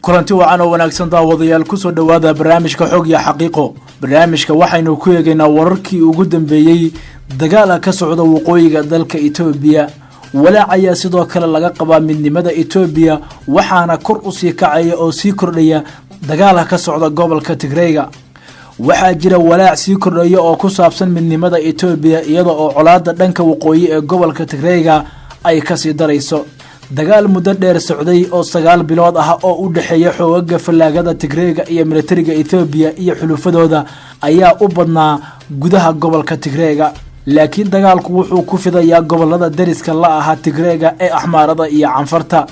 kulanti wacan oo wanaagsan daawadayaal ku soo dhawaada barnaamijka xog iyo xaqiiqo. barnaamijka waxaynu ku eegaynaa wararkii ugu dambeeyay dagaal ka socda waqooyiga dalka Ethiopia. walaaca ayaa sidoo kale laga qabaa midnimada Ethiopia waxaana kor u sii kacaya oo sii kordhaya dagaal ka socda gobolka Tigreega. waxaa jira walaac sii kordhaya oo ku saabsan midnimada Ethiopia iyada oo colaadda dhanka waqooyi ee gobolka Tigreega ay ka sii darayso. dagaal muddo dheer socday oo 9 bilood ah oo u dhaxeeya xoogagga falaagada Tigreega iyo militariga Ethiopia iyo xulufadooda ayaa u badnaa gudaha gobolka Tigreega. laakiin dagaalku wuxuu ku fidayaa gobolada dariska la aha Tigreega ee Axmaarada iyo Canfarta.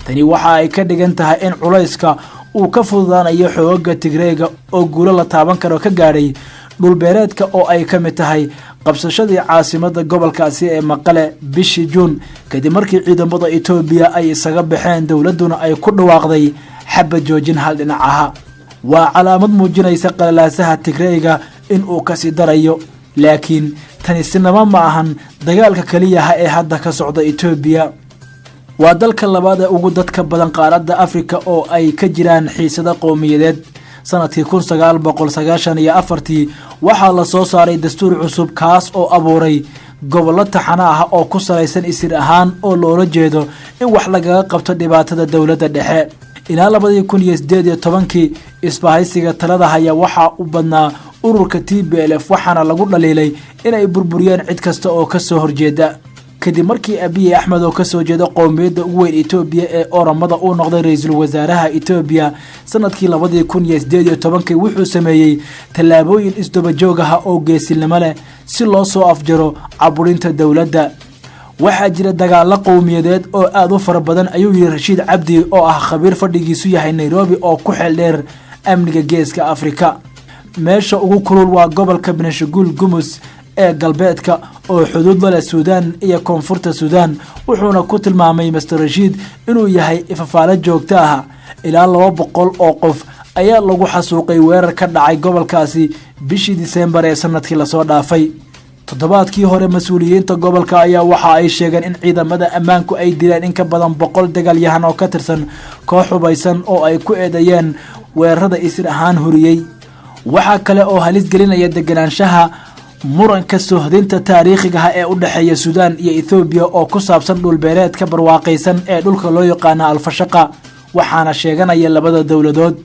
tani waxa ay ka dhigan tahay in culayska uu ka fududaanayo xoogagga Tigreega oo guulo la taaban karo ka gaaray dhul beereedka oo ay ka mid tahay qabsashadii caasimada gobolkaasi ee Maqale bishii June kadib markii ciidamada Ethiopia ay isaga baxeen dawladuna ay ku dhawaaqday xabad joojin hal dhinac ah. waa calaamad muujinaysa qalalaasaha Tigreega in uu ka sii darayo, laakiin tani sinama ma ahan dagaalka kaliya ee hadda ka socda Ethiopia. waa dalka labaad ee ugu dadka badan qaaradda Afrika oo ay ka jiraan xiisado qowmiyadeed. sanadkii 1994 waxaa la soo saaray dastuur cusub kaas oo abuuray gobollo taxana ah oo ku salaysan isir ahaan oo loola jeedo in wax laga qabto dhibaatada dawladda dhexe. ilaa 2018 isbahaysiga talada haya waxa u badnaa ururka TPLF waxaana lagu dhaliilay inay burburiyeen cid kasta oo ka soo horjeeda. kadib markii Abiy Ahmed oo ka soo jeeda qowmiyadda ugu weyn Ethiopia ee Oromada uu noqday ra'iisul wasaaraha Ethiopia sanadkii 2018 wuxuu sameeyay tallaabooyin isdaba joog ah oo geesinimo leh si loo soo afjaro caburinta dawladda. waxaa jira dagaal qowmiyadeed oo aad u fara badan ayuu yiri Rashid Cabdi oo ah khabiir fadhigiisu yahay Nairobi oo ku xeel dheer amniga geeska Afrika. meesha ugu kulul waa gobolka Benishangul Gumus ee galbeedka oo xuduud la Suudaan iyo koonfurta Suudaan. wuxuuna ku tilmaamay Mr. Rashid inuu yahay ifafaale joogto ah. ilaa 200 oo qof ayaa lagu xasuuqay weerar ka dhacay gobolkaasi bishii December ee sanadkii la soo dhaafay. toddobaadkii hore mas'uuliyiinta gobolka ayaa waxa ay sheegeen in ciidamada ammaanku ay dileen in ka badan 100 dagaalyahan oo ka tirsan koox hubaysan oo ay ku eedeeyeen weerarada isir ahaan huriyay. waxa kale oo halis gelinaya deganaanshaha muranka soohdinta taariikhiga ah ee u dhaxeeya Suudaan iyo Ethiopia oo ku saabsan dhul beereedka barwaaqaysan ee dhulka loo yaqaan Al-Fashaqa waxaana sheeganaya labada dawladood.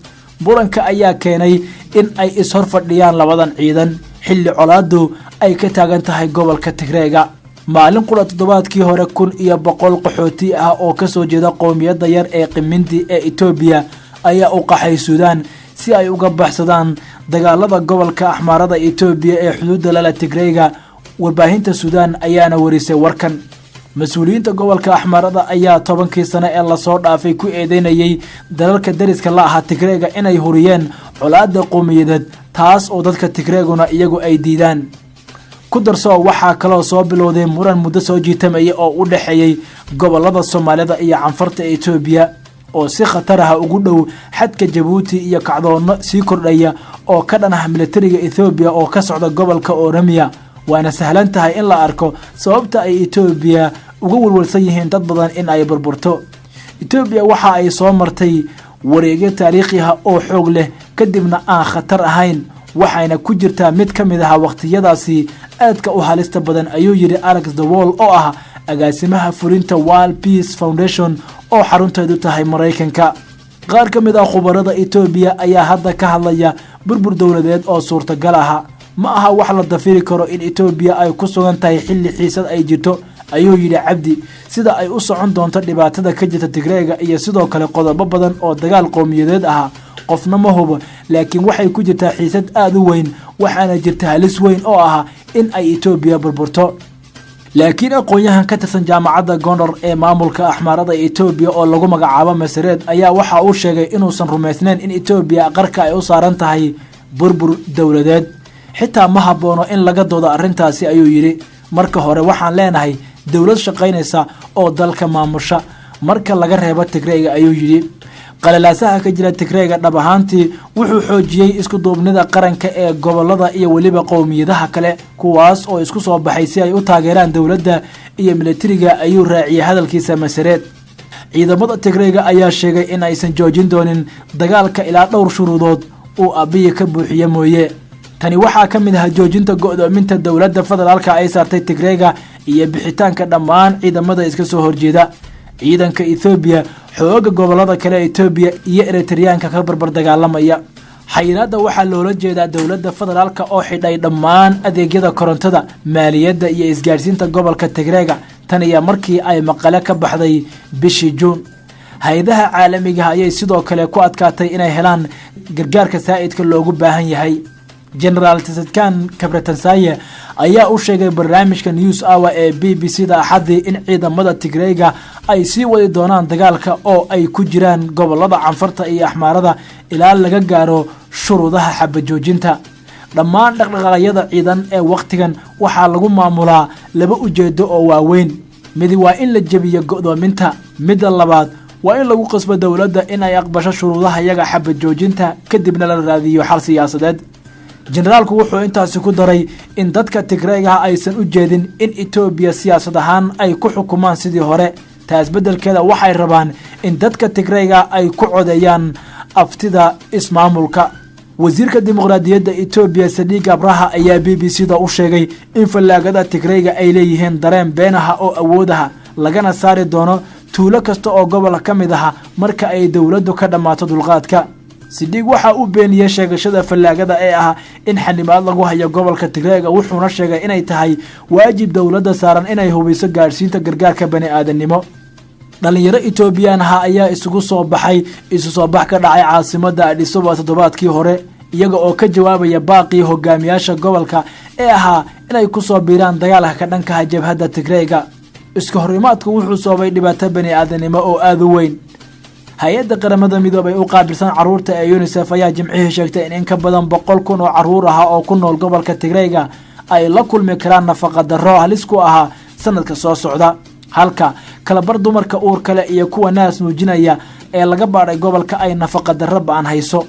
muranka ayaa keenay in ay is hor fadhiyaan labadan ciidan xilli colaadu ay ka taagan tahay gobolka Tigreega. maalin qura toddobaadkii hore 100 qaxooti ah oo ka soo jeeda qowmiyadda yar ee Qimindi ee Ethiopia ayaa u qaxay Suudaan si ay uga baxsadaan dagaalada gobolka Axmaarada Ethiopia ee xuduudda la Tigreega. warbaahinta Suudaan ayaana warisay warkan. mas'uuliyiinta gobolka Axmaarada ayaa 10 sano ee la soo dhaafay ku eedeynayay dalalka dariska la aha Tigreega inay huriyeen colaadda qowmiyadeed taas oo dadka Tigreeguna iyagu ay diidaan. ku darso waxaa kaloo soo bilowday muran muddo soo jiitamaya oo u dhaxeeyay gobolada Soomaalida iyo Canfarta Ethiopia oo si khatar ah ugu dhow xadka Djibouti iyo kacdoono sii kordhaya oo ka dhan ah militariga Ethiopia oo ka socda gobolka Oromia. waana sahlan tahay in la arko sababta ay Ethiopia uga walwalsan yihiin dad badan in ay burburto. Ethiopia waxa ay soo martay wareegyo taariikhi ah oo xoog leh kadibna aan khatar ahayn waxayna ku jirtaa mid ka mid ah waqtiyadaasi aadka u halista badan ayuu yiri Alex the Wall oo ah agaasimaha fulinta World Peace Foundation oo xarunteedu tahay Mareykanka. qaar ka mid ah khubarada Ethiopia ayaa hadda ka hadlaya burbur dawladeed oo suurtagal ah. ma aha wax la dafiri karo in Ethiopia ay ku sugan tahay xilli xiisad ay jirto ayuu yiri Cabdi. sida ay u socon doonto dhibaatada ka jirta Tigreega iyo sidoo kale qodobo badan oo dagaal qowmiyadeed ah qofna ma hubo, laakiin waxay ku jirtaa xiisad aad u weyn waxaana jirta halis weyn oo ah in ay Ethiopia burburto. laakiin aqoonyahan ka tirsan jaamacadda Gondar ee maamulka Axmaarada Ethiopia oo lagu magacaabo Masareed ayaa waxa uu sheegay inuusan rumaysnayn in Ethiopia qarka ay u saaran tahay burbur dawladeed. xitaa ma haboono in laga doodo arrintaasi ayuu yiri. marka hore waxaan leenahay dawlad shaqaynaysa oo dalka maamusha marka laga reebo Tigreega ayuu yiri. qalalaasaha ka jira Tigreega dhab ahaantii wuxuu xoojiyay isku duubnida qaranka ee gobolada iyo waliba qowmiyadaha kale kuwaas oo isku soo baxay si ay u taageeraan dawladda iyo militariga ayuu raaciyay hadalkiisa Masareed. ciidamada Tigreega ayaa sheegay in aysan joojin doonin dagaalka ilaa dhowr shuruudood oo Abiy ka buuxiye mooye tani waxaa ka mid ah joojinta go'doominta dawladda federaalka ay saartay Tigreega iyo bixitaanka dhammaan ciidamada iska soo horjeeda ciidanka Ethiopia xooga gobolada kale Ethiopia iyo Eritreanka ka barbar dagaalamaya xayiraadda waxaa loola jeedaa dawladda federaalka oo xidhay dhammaan adeegyada korontada maaliyadda iyo isgaarsiinta gobolka Tigreega tan iyo markii ay maqale ka baxday bishii June hay'adaha caalamiga ah ayay sidoo kale ku adkaatay inay helaan gargaarka saa'idka loogu baahan yahay General Tsadkan Kabratansaya ayaa u sheegay barnaamijka News Hour ee BBC-da Axadii in ciidamada Tigreega ay sii wadi doonaan dagaalka oo ay ku jiraan gobolada Canfarta iyo Axmaarada ilaa laga gaaro shuruudaha xabajoojinta dhammaan dhaqdhaqaaqyada ciidan ee waqtigan waxaa lagu maamulaa laba ujeedo oo waaweyn mid waa in la jabiyo go'doominta mid labaad waa in lagu qasbo dawladda in ay aqbasho shuruudaha iyaga xabajoojinta kadibna la raadiyo xal siyaasadeed generaalku wuxuu intaasi ku daray in dadka Tigreega aysan u jeedin in Ethiopia siyaasad ahaan ay ku xukumaan sidii hore taas bedelkeeda waxay rabaan in dadka Tigreega ay ku codeeyaan aftida ismaamulka wasiirka dimuqraadiyadda Ethiopia Sadiq Abraha ayaa BBC-da u sheegay in fallaagada Tigreega ay leeyihiin dareen beenaha oo awoodaha lagana saari doono tuulo kasta oo gobol ka mid ah marka ay dawladdu ka dhamaato dulqaadka Sadiq waxa uu beeniyay sheegashada fallaagada ee ah in xanimaad lagu hayo gobolka Tigreega wuxuuna sheegay inay tahay waajib dawladda saaran inay hubiso gaarsiinta gargaarka bani'aadanimo dhalinyaro Ethiopian ah ayaa isugu soo baxay ka dhacay caasimadda Addis Ababa toddobaadkii hore iyaga oo ka jawaabaya baaqii hogaamiyaasha gobolka ee ahaa inay ku soo biiraan dagaalka ka dhanka ah jabhadda Tigreega iska horimaadku wuxuu sababay dhibaato bani'aadanimo oo aad u weyn hay'adda qaramada midoobay u qaabilsan caruurta ee UNICEF ayaa jimcihii sheegtay in ka badan 100,000 oo caruur ah oo ku nool gobolka Tigreega ay la kulmi karaan nafaqa darro halis ku ah sanadka soo socda halka kala bar dumarka uur kale iyo kuwa naas nuujinaya ee laga baaray gobolka ay nafaqa darro baan hayso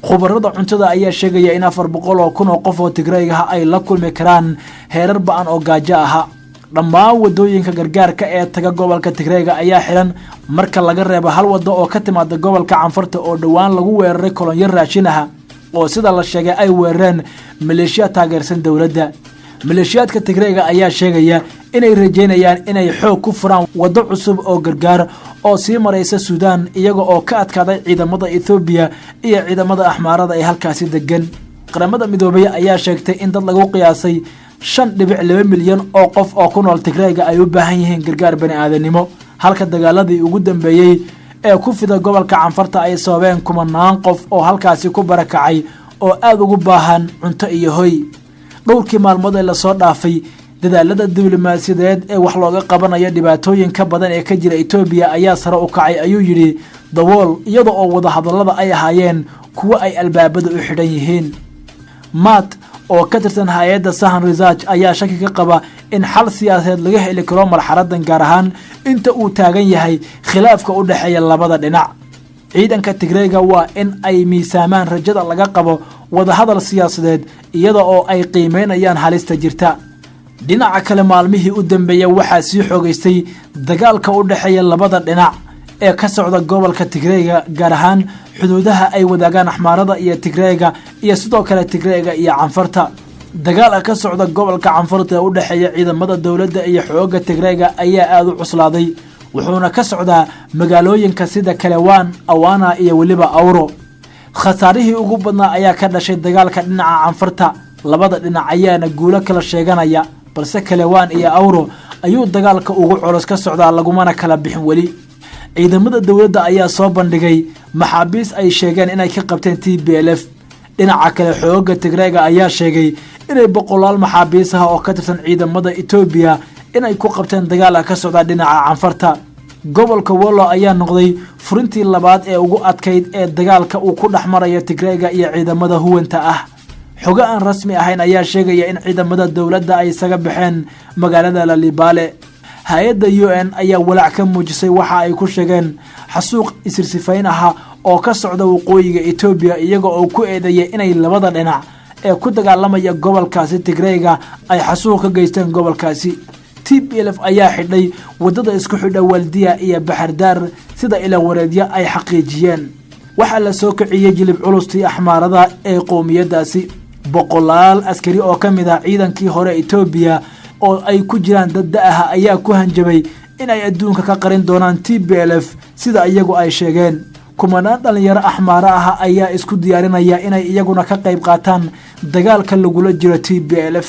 khubarada cuntada ayaa sheegaya in 400,000 oo qof oo Tigreega ay la kulmi karaan heerar baan oo gaajo ah dhammaan wadooyinka gargaarka ee taga gobolka Tigreega ayaa xiran marka laga reebo hal wado oo ka timaada gobolka Canfarta oo dhawaan lagu weeraray kolonyo raashin ah oo sida la sheegay ay weerareen maleeshiya taageersan dawladda maleeshiyaadka Tigreega ayaa sheegaya inay rajeynayaan inay xoog ku furaan wado cusub oo gargaar oo sii maraysa Suudaan iyaga oo ka adkaaday ciidamada Ethiopia iyo ciidamada Axmaarada ee halkaasi degan qaramada midoobay ayaa sheegtay in dad lagu qiyaasay 5.2 milyan oo qof oo ku nool Tigreega ay u baahan yihiin gargaar bani'aadanimo halka dagaaladii ugu dambeeyay ee ku fida gobolka Canfarta ay sababeen kumanaan qof oo halkaasi ku barakacay oo aad ugu baahan cunto iyo hoy dhowrkii maalmood ee la soo dhaafay dadaalada diblomaasiyadeed ee wax looga qabanayo dhibaatooyinka badan ee ka jira Ethiopia ayaa sare u kacay ayuu yiri dawool iyada oo wada hadallada ay ahaayeen kuwa ay albaabada u xidhan yihiin maat oo ka tirsan hay'adda Sahan Research ayaa shaki ka qaba in xal siyaasadeed laga heli karo marxaladan gaar ahaan inta uu taagan yahay khilaafka u dhaxeeya labada dhinac ciidanka Tigreega waa in ay miisaamaan rajada laga qabo wada hadal siyaasadeed iyada oo ay qiimeynayaan halista jirta dhinaca kale maalmihii u dambeeyay waxaa sii xogeystay dagaalka u dhaxeeya labada dhinac ee ka socda gobolka Tigreega gaar ahaan xuduudaha ay wadaagaan Axmaarada iyo Tigreega iyo sidoo kale Tigreega iyo Canfarta dagaalka ka socda gobolka Canfarta ee u dhaxeeya ciidamada dawladda iyo xoogga Tigreega ayaa aad u cuslaaday wuxuuna ka socdaa magaalooyinka sida Kalewaan Awana iyo waliba Awro khasaarihii ugu badnaa ayaa ka dhashay dagaalka dhinaca Canfarta labada dhinac ayaana guulo kala sheeganaya balse Kalewaan iyo Awro ayuu dagaalka ugu culus ka socdaa lagumana kala bixin wali ciidamada dawladda ayaa soo bandhigay maxaabiis ay sheegeen inay ka qabteen TPLF dhinaca kale xoogga Tigreega ayaa sheegay inay 100 maxaabiis ah oo ka tirsan ciidamada Ethiopia inay ku qabteen dagaal ka socda dhinaca Canfarta gobolka Wallo ayaa noqday furintii labaad ee ugu adkayd ee dagaalka uu ku dhaxmarayo Tigreega iyo ciidamada huwanta ah xogo aan rasmi ahayn ayaa sheegaya in ciidamada dawladda ay isaga baxeen magaalada Lalibale hay'adda UN ayaa walaac ka muujisay waxa ay ku sheegeen xasuuq isirsifayn ah oo ka socda waqooyiga Ethiopia iyaga oo ku eedeeyay inay labada dhinac ee ku dagaalamaya gobolkaasi Tigreega ay xasuuq ka geysteen gobolkaasi TPLF ayaa xidhay wadada isku xidha Waldiya iyo Baxardaar sida ila wareedya ay xaqiijiyeen waxa la soo kiciyay jilib culusti axmaarada ee qoomiyadaasi boqolaal askari oo kamid ah ciidankii hore Ethiopia oo ay ku jiraan dad ah ayaa ku hanjabay in ay adduunka ka qarin doonaan TPLF sida iyagu ay sheegeen kumanaan dhalinyaro axmaara ah ayaa isku diyaarinaya inay iyaguna ka qayb qaataan dagaalka lagula jiro TPLF